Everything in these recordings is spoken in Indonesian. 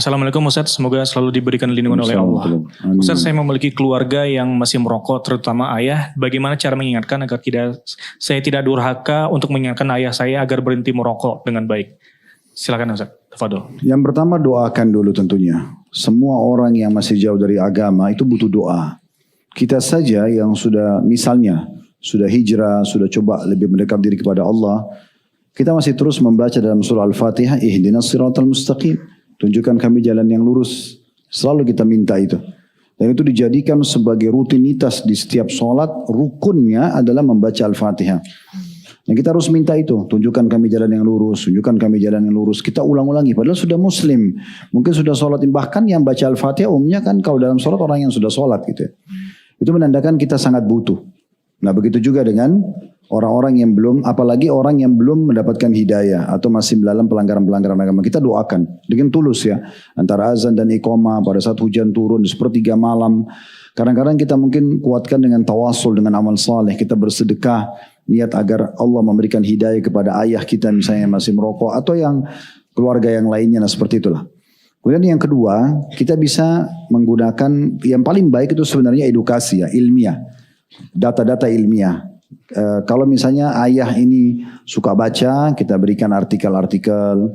Assalamualaikum Ustaz, semoga selalu diberikan lindungan oleh Allah. Ustaz, saya memiliki keluarga yang masih merokok, terutama ayah. Bagaimana cara mengingatkan agar saya tidak durhaka untuk mengingatkan ayah saya agar berhenti merokok dengan baik? Silakan Ustaz, tafadhol. Yang pertama doakan dulu tentunya. Semua orang yang masih jauh dari agama itu butuh doa. Kita saja yang sudah misalnya sudah hijrah, sudah coba lebih mendekat diri kepada Allah, kita masih terus membaca dalam surah Al-Fatihah, ihdinas siratal mustaqim. Tunjukkan kami jalan yang lurus. Selalu kita minta itu. Dan itu dijadikan sebagai rutinitas di setiap sholat. Rukunnya adalah membaca Al-Fatihah. Dan kita harus minta itu. Tunjukkan kami jalan yang lurus. Tunjukkan kami jalan yang lurus. Kita ulang-ulangi. Padahal sudah muslim. Mungkin sudah sholat. Bahkan yang baca Al-Fatihah umumnya kan kalau dalam sholat orang yang sudah sholat gitu ya. Itu menandakan kita sangat butuh. Nah begitu juga dengan orang-orang yang belum, apalagi orang yang belum mendapatkan hidayah atau masih dalam pelanggaran-pelanggaran agama. Kita doakan dengan tulus ya. Antara azan dan iqamah pada saat hujan turun sepertiga malam. Kadang-kadang kita mungkin kuatkan dengan tawasul, dengan amal saleh. Kita bersedekah, niat agar Allah memberikan hidayah kepada ayah kita misalnya yang masih merokok. Atau yang keluarga yang lainnya, nah seperti itulah. Kemudian yang kedua, kita bisa menggunakan, yang paling baik itu sebenarnya edukasi ya, ilmiah. Data-data ilmiah. Kalau misalnya ayah ini suka baca, kita berikan artikel-artikel,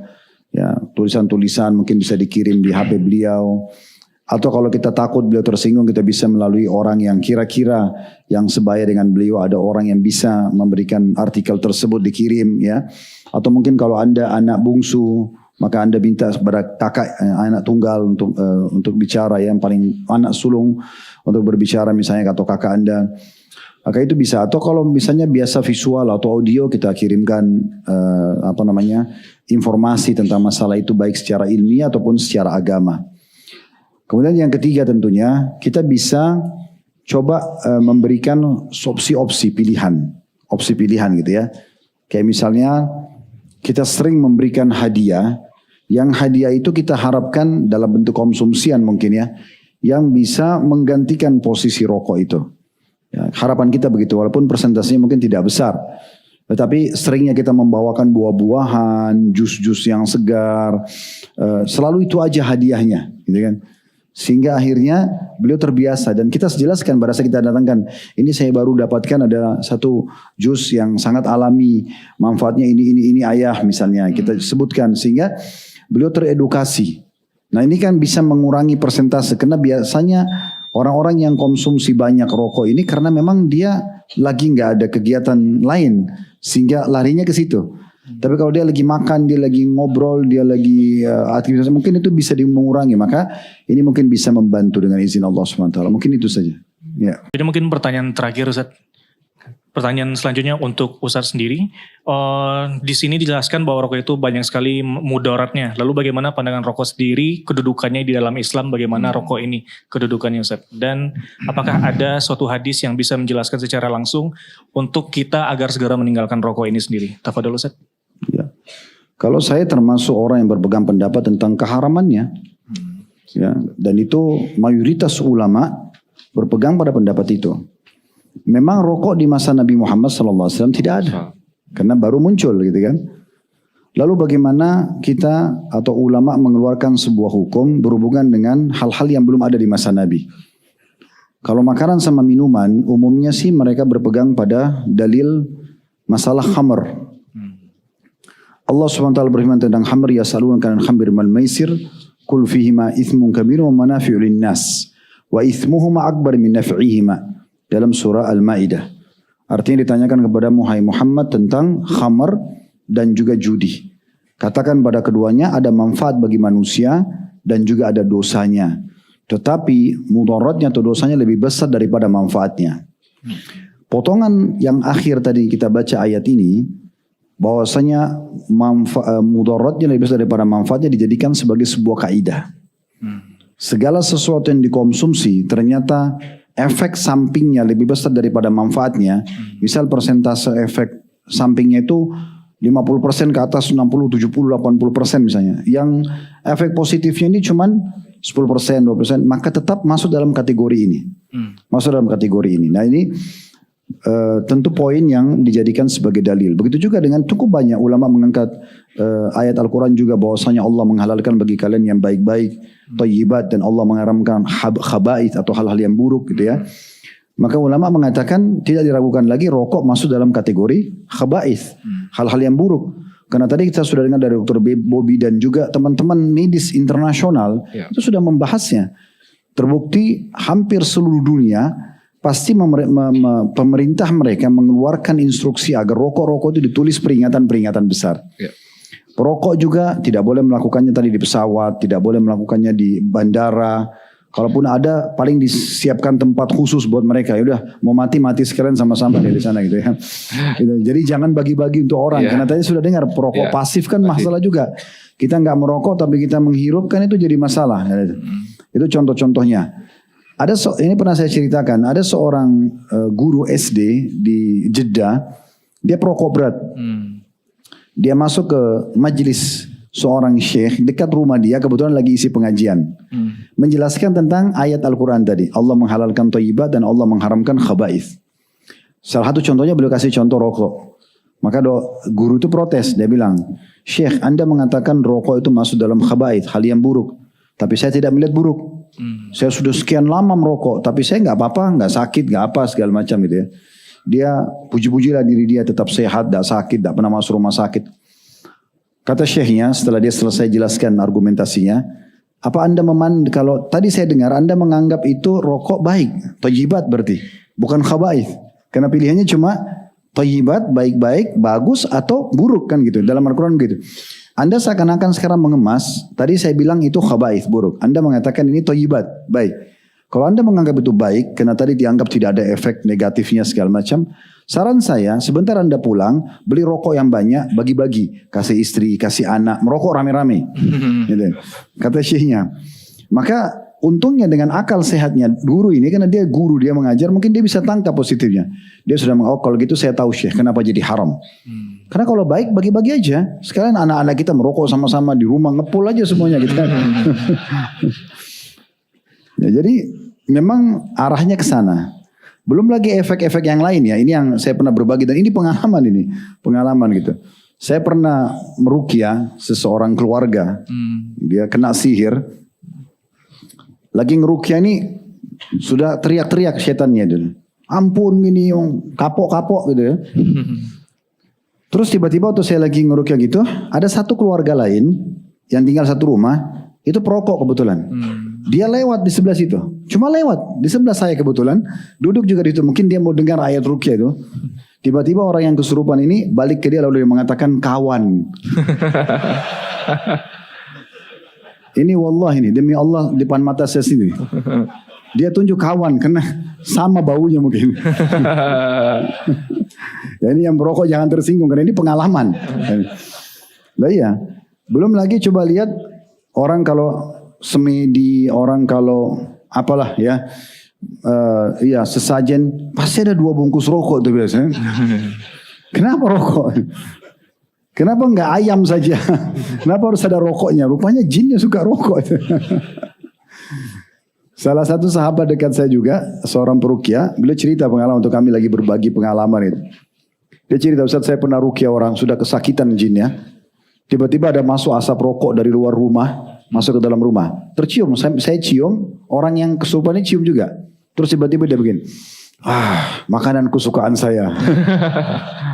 ya, tulisan-tulisan mungkin bisa dikirim di HP beliau. Atau kalau kita takut beliau tersinggung, kita bisa melalui orang yang kira-kira yang sebaya dengan beliau, ada orang yang bisa memberikan artikel tersebut dikirim, ya. Atau mungkin kalau Anda anak bungsu, maka Anda minta kepada kakak anak tunggal untuk bicara, yang paling anak sulung untuk berbicara misalnya, atau kakak Anda. Maka itu bisa. Atau kalau misalnya biasa visual atau audio, kita kirimkan informasi tentang masalah itu baik secara ilmiah ataupun secara agama. Kemudian yang ketiga tentunya kita bisa coba memberikan opsi-opsi pilihan, opsi pilihan gitu ya. Kayak misalnya kita sering memberikan hadiah, yang hadiah itu kita harapkan dalam bentuk konsumsian mungkin ya, yang bisa menggantikan posisi rokok itu. Ya, harapan kita begitu, walaupun persentasenya mungkin tidak besar. Tetapi seringnya kita membawakan buah-buahan, jus-jus yang segar, selalu itu aja hadiahnya, gitu kan? Sehingga akhirnya beliau terbiasa, dan kita jelaskan pada saat kita datangkan, ini saya baru dapatkan ada satu jus yang sangat alami, manfaatnya ini ayah misalnya, kita sebutkan sehingga beliau teredukasi. Nah ini kan bisa mengurangi persentase, karena biasanya orang-orang yang konsumsi banyak rokok ini karena memang dia lagi nggak ada kegiatan lain sehingga larinya ke situ. Tapi kalau dia lagi makan, dia lagi ngobrol, dia lagi aktivitas, mungkin itu bisa mengurangi. Maka ini mungkin bisa membantu dengan izin Allah SWT. Mungkin itu saja. Ya. Jadi mungkin pertanyaan terakhir Ustaz. Pertanyaan selanjutnya untuk Ustaz sendiri. Di sini dijelaskan bahwa rokok itu banyak sekali mudaratnya. Lalu bagaimana pandangan rokok sendiri, kedudukannya di dalam Islam, bagaimana rokok ini kedudukannya Ustaz? Dan apakah ada suatu hadis yang bisa menjelaskan secara langsung untuk kita agar segera meninggalkan rokok ini sendiri? Tafadhol Ustaz. Ya. Kalau saya termasuk orang yang berpegang pendapat tentang keharamannya. Ya, dan itu mayoritas ulama berpegang pada pendapat itu. Memang rokok di masa Nabi Muhammad SAW tidak ada. Karena baru muncul gitu kan. Lalu bagaimana kita atau ulama mengeluarkan sebuah hukum berhubungan dengan hal-hal yang belum ada di masa Nabi. Kalau makanan sama minuman, umumnya sih mereka berpegang pada dalil masalah khamr. Allah SWT berfirman tentang khamr, yasalunaka 'anil khamri wal maisir, qul fihima ithmun kabirun wa manafi'u lin-nas wa ithmuhuma akbar min naf'ihima. Dalam surah Al-Ma'idah. Artinya ditanyakan kepada Muhammad tentang khamar dan juga judi. Katakan pada keduanya ada manfaat bagi manusia dan juga ada dosanya. Tetapi mudaratnya atau dosanya lebih besar daripada manfaatnya. Potongan yang akhir tadi kita baca ayat ini, bahwasanya mudaratnya lebih besar daripada manfaatnya dijadikan sebagai sebuah kaidah. Segala sesuatu yang dikonsumsi ternyata efek sampingnya lebih besar daripada manfaatnya. Misal persentase efek sampingnya itu 50% ke atas, 60, 70, 80% misalnya. Yang efek positifnya ini cuman 10%, 20%, maka tetap masuk dalam kategori ini. Masuk dalam kategori ini. Nah ini tentu poin yang dijadikan sebagai dalil. Begitu juga dengan cukup banyak ulama mengangkat ayat Al-Quran juga bahwasanya Allah menghalalkan bagi kalian yang baik-baik, thayyibat, dan Allah mengharamkan khaba'ith atau hal-hal yang buruk gitu ya. Maka ulama mengatakan tidak diragukan lagi rokok masuk dalam kategori khaba'ith, hal-hal yang buruk. Karena tadi kita sudah dengar dari Dr. Bobby dan juga teman-teman medis internasional itu sudah membahasnya. Terbukti hampir seluruh dunia pasti pemerintah mereka mengeluarkan instruksi agar rokok-rokok itu ditulis peringatan-peringatan besar. Perokok juga tidak boleh melakukannya tadi di pesawat, tidak boleh melakukannya di bandara. Kalaupun ada, paling disiapkan tempat khusus buat mereka. Ya udah, mau mati sekalian sama-sama di sana gitu ya. Gitu. Jadi jangan bagi-bagi untuk orang. Karena tadi sudah dengar perokok pasif kan masalah juga. Kita nggak merokok tapi kita menghirup kan itu jadi masalah. Itu contoh-contohnya. Ini pernah saya ceritakan, ada seorang guru SD di Jeddah, dia perokok berat. Dia masuk ke majelis seorang syekh dekat rumah dia, kebetulan lagi isi pengajian. Menjelaskan tentang ayat Al-Quran tadi. Allah menghalalkan thayyibat dan Allah mengharamkan khaba'ith. Salah satu contohnya beliau kasih contoh rokok. Maka guru itu protes, dia bilang, Syekh, Anda mengatakan rokok itu masuk dalam khaba'ith, hal yang buruk. Tapi saya tidak melihat buruk. Saya sudah sekian lama merokok, tapi saya nggak apa-apa, nggak sakit, nggak apa segala macam gitu ya. Dia puji-pujilah diri dia tetap sehat, tidak sakit, tidak pernah masuk rumah sakit. Kata syekhnya setelah dia selesai jelaskan argumentasinya, apa Anda kalau tadi saya dengar Anda menganggap itu rokok baik, thayyibat berarti, bukan khaba'ith. Karena pilihannya cuma thayyibat, baik-baik, bagus atau buruk kan gitu. Dalam Al-Quran gitu. Anda seakan-akan sekarang mengemas, tadi saya bilang itu khaba'ith, buruk. Anda mengatakan ini thayyibat, baik. Kalau Anda menganggap itu baik, karena tadi dianggap tidak ada efek negatifnya segala macam, saran saya, sebentar Anda pulang, beli rokok yang banyak, bagi-bagi. Kasih istri, kasih anak, merokok rame-rame. Gitu. Kata syekhnya. Maka untungnya dengan akal sehatnya guru ini, karena dia guru, dia mengajar, mungkin dia bisa tangkap positifnya. Dia sudah kalau gitu saya tahu syekh, kenapa jadi haram. Karena kalau baik bagi-bagi aja. Sekalian anak-anak kita merokok sama-sama di rumah, ngepul aja semuanya gitu kan. Ya, jadi memang arahnya ke sana. Belum lagi efek-efek yang lain ya. Ini yang saya pernah berbagi dan ini pengalaman gitu. Saya pernah meruqyah seseorang keluarga. Dia kena sihir. Lagi ngeruqyah ini sudah teriak-teriak setannya dulu. Ampun gini, kapok-kapok gitu ya. Terus tiba-tiba waktu saya lagi ngeruqyah gitu, ada satu keluarga lain yang tinggal satu rumah, itu perokok kebetulan. Dia lewat di sebelah situ. Cuma lewat di sebelah saya kebetulan, duduk juga di situ. Mungkin dia mau dengar ayat ruqyah itu. Tiba-tiba orang yang kesurupan ini balik ke dia lalu dia mengatakan kawan. Ini wallah ini demi Allah depan mata saya sendiri. Dia tunjuk kawan karena sama baunya mungkin. Ya ini yang merokok jangan tersinggung karena ini pengalaman. Lah iya. Belum lagi coba lihat orang kalau semedi, orang kalau apalah ya. Iya sesajen pasti ada 2 bungkus rokok tuh biasanya. Kenapa rokok? Kenapa enggak ayam saja? Kenapa harus ada rokoknya? Rupanya jinnya suka rokok. Salah satu sahabat dekat saya juga, seorang peruqyah, beliau cerita pengalaman untuk kami lagi berbagi pengalaman itu. Dia cerita, Ustaz saya pernah ruqyah orang, sudah kesakitan jinnya. Tiba-tiba ada masuk asap rokok dari luar rumah, masuk ke dalam rumah. Tercium, saya cium, orang yang kesurupan ini cium juga. Terus tiba-tiba dia begini, makanan kesukaan saya.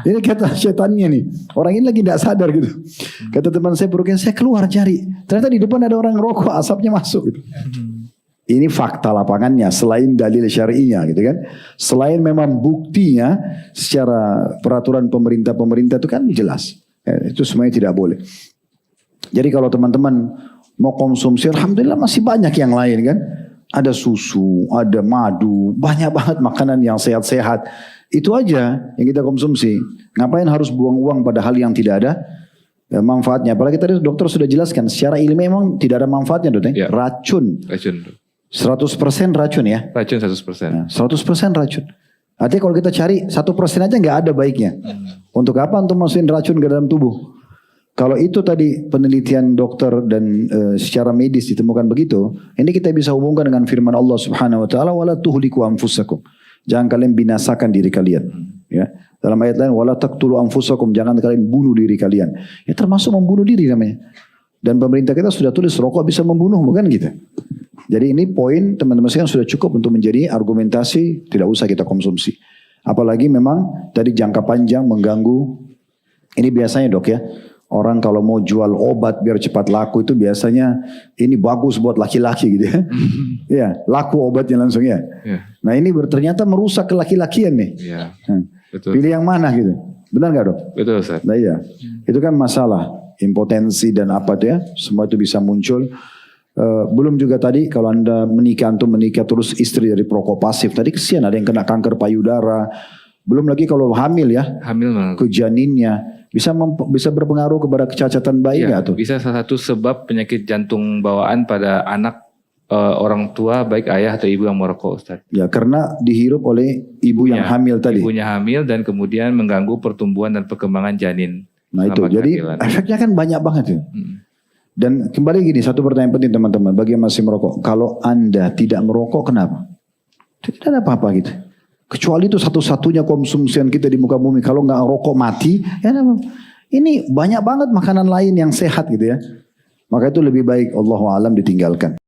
Ini kata setannya nih. Orang ini lagi tidak sadar gitu. Kata teman saya peruqyah, saya keluar cari. Ternyata di depan ada orang rokok, asapnya masuk gitu. Ini fakta lapangannya selain dalil syar'inya gitu kan. Selain memang buktinya secara peraturan pemerintah itu kan jelas. Itu semuanya tidak boleh. Jadi kalau teman-teman mau konsumsi, alhamdulillah masih banyak yang lain kan. Ada susu, ada madu, banyak banget makanan yang sehat-sehat. Itu aja yang kita konsumsi. Ngapain harus buang uang pada hal yang tidak ada manfaatnya. Apalagi tadi dokter sudah jelaskan, secara ilmiah memang tidak ada manfaatnya dokter. Ya. Racun. 100% racun ya. Racun 100%. 100% racun. Artinya kalau kita cari 1% aja nggak ada baiknya. Untuk apa? Untuk masukin racun ke dalam tubuh. Kalau itu tadi penelitian dokter dan secara medis ditemukan begitu, ini kita bisa hubungkan dengan firman Allah Subhanahu wa taala wala tuhliku anfusakum. Jangan kalian binasakan diri kalian. Ya. Dalam ayat lain, wala taqtulu anfusakum, jangan kalian bunuh diri kalian. Ya termasuk membunuh diri namanya. Dan pemerintah kita sudah tulis rokok bisa membunuh, bukan gitu. Jadi ini poin teman-teman sekalian sudah cukup untuk menjadi argumentasi tidak usah kita konsumsi. Apalagi memang tadi jangka panjang mengganggu. Ini biasanya dok ya. Orang kalau mau jual obat biar cepat laku itu biasanya ini bagus buat laki-laki gitu ya. Ya, laku obatnya langsung ya. Nah ini ternyata merusak kelaki-lakian nih. Iya. Betul. Pilih yang mana gitu. Benar gak dok? Betul Ustaz. Nah iya. Itu kan masalah. Impotensi dan apa tuh ya. Semua itu bisa muncul. Belum juga tadi kalau anda menikah terus istri dari perokok pasif. Tadi kesian ada yang kena kanker payudara. Belum lagi kalau hamil ya. Hamil ke janinnya. Bisa berpengaruh kepada kecacatan bayi nggak tuh? Bisa salah satu sebab penyakit jantung bawaan pada anak orang tua baik ayah atau ibu yang merokok Ustaz. Ya karena dihirup oleh ibu yang hamil tadi. Ibunya hamil dan kemudian mengganggu pertumbuhan dan perkembangan janin. Nah itu jadi efeknya kan banyak banget ya. Dan kembali gini satu pertanyaan penting teman-teman bagi yang masih merokok. Kalau anda tidak merokok kenapa? Tidak ada apa-apa gitu. Kecuali itu satu-satunya konsumsian kita di muka bumi. Kalau nggak rokok mati, ya ini banyak banget makanan lain yang sehat gitu ya. Maka itu lebih baik Allahu a'lam ditinggalkan.